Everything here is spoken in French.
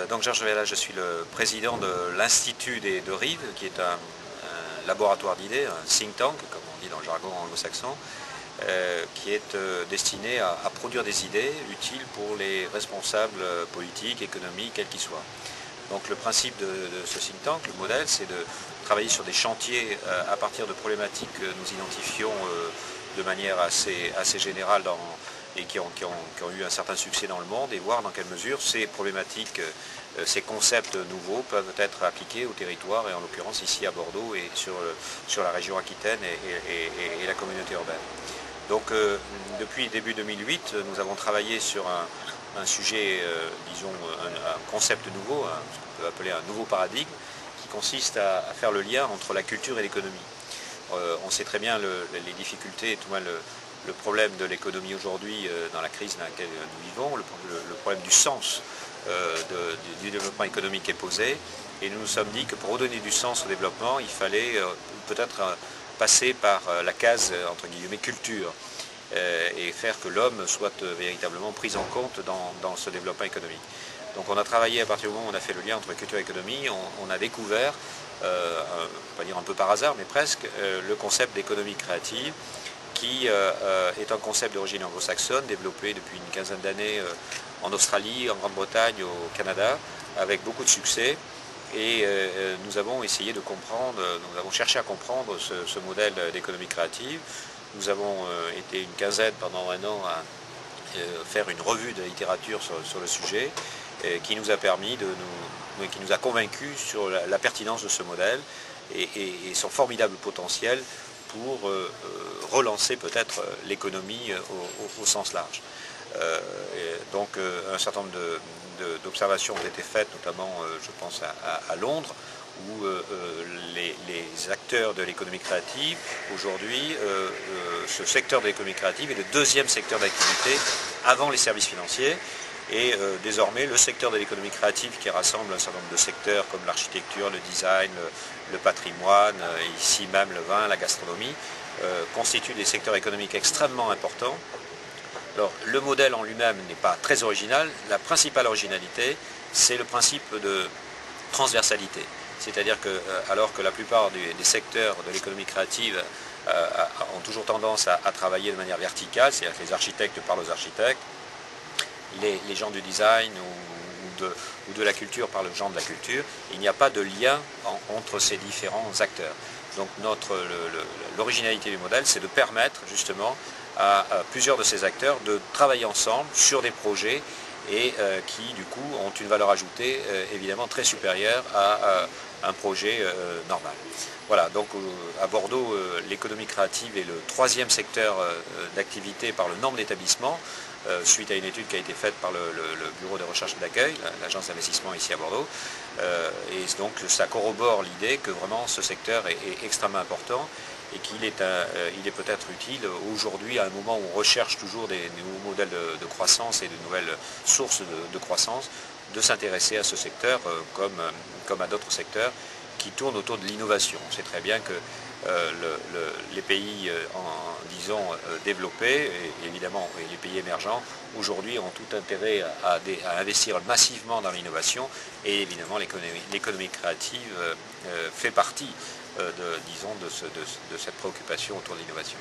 Donc Georges Vella, je suis le président de l'Institut de Rives, qui est un laboratoire d'idées, un think tank, comme on dit dans le jargon anglo-saxon, qui est destiné à produire des idées utiles pour les responsables politiques, économiques, quels qu'ils soient. Donc le principe de ce think tank, le modèle, c'est de travailler sur des chantiers à partir de problématiques que nous identifions de manière assez générale et qui ont eu un certain succès dans le monde, et voir dans quelle mesure ces problématiques, ces concepts nouveaux peuvent être appliqués au territoire, et en l'occurrence ici à Bordeaux et sur la région Aquitaine et la communauté urbaine. Donc depuis début 2008, nous avons travaillé sur un sujet, disons un concept nouveau, ce qu'on peut appeler un nouveau paradigme, qui consiste à faire le lien entre la culture et l'économie. On sait très bien les difficultés, tout mal le problème de l'économie aujourd'hui dans la crise dans laquelle nous vivons, le problème du sens du développement économique est posé, et nous nous sommes dit que pour redonner du sens au développement, il fallait peut-être passer par la case entre guillemets culture et faire que l'homme soit véritablement pris en compte dans ce développement économique. Donc on a travaillé à partir du moment où on a fait le lien entre culture et économie, on a découvert, pas dire un peu par hasard, mais presque, le concept d'économie créative, qui est un concept d'origine anglo-saxonne, développé depuis une quinzaine d'années en Australie, en Grande-Bretagne, au Canada, avec beaucoup de succès. Et nous avons essayé de comprendre, nous avons cherché à comprendre ce modèle d'économie créative. Nous avons été une quinzaine pendant un an à faire une revue de la littérature sur le sujet, qui nous a permis qui nous a convaincus sur la pertinence de ce modèle et son formidable potentiel pour relancer peut-être l'économie au sens large. Donc un certain nombre d'observations ont été faites, notamment je pense à Londres, où les acteurs de l'économie créative, aujourd'hui, ce secteur de l'économie créative est le deuxième secteur d'activité avant les services financiers. Et désormais, le secteur de l'économie créative, qui rassemble un certain nombre de secteurs comme l'architecture, le design, le patrimoine, ici même le vin, la gastronomie, constitue des secteurs économiques extrêmement importants. Alors, le modèle en lui-même n'est pas très original. La principale originalité, c'est le principe de transversalité. C'est-à-dire que, alors que la plupart des secteurs de l'économie créative ont toujours tendance à travailler de manière verticale, c'est-à-dire que les architectes parlent aux architectes, les gens du design ou de la culture parlent aux gens de la culture, il n'y a pas de lien entre ces différents acteurs. Donc l'originalité du modèle, c'est de permettre justement à plusieurs de ces acteurs de travailler ensemble sur des projets et qui du coup ont une valeur ajoutée évidemment très supérieure à un projet normal. Voilà, donc à Bordeaux, l'économie créative est le troisième secteur d'activité par le nombre d'établissements, suite à une étude qui a été faite par le Bureau de recherche et d'accueil, l'agence d'investissement ici à Bordeaux. Et donc ça corrobore l'idée que vraiment ce secteur est extrêmement important et qu'il est, peut-être utile aujourd'hui, à un moment où on recherche toujours des nouveaux modèles de croissance et de nouvelles sources de croissance, de s'intéresser à ce secteur comme à d'autres secteurs qui tournent autour de l'innovation. On sait très bien que les pays, disons, développés, et évidemment et les pays émergents, aujourd'hui ont tout intérêt à investir massivement dans l'innovation, et évidemment l'économie créative fait partie, disons, de cette préoccupation autour de l'innovation.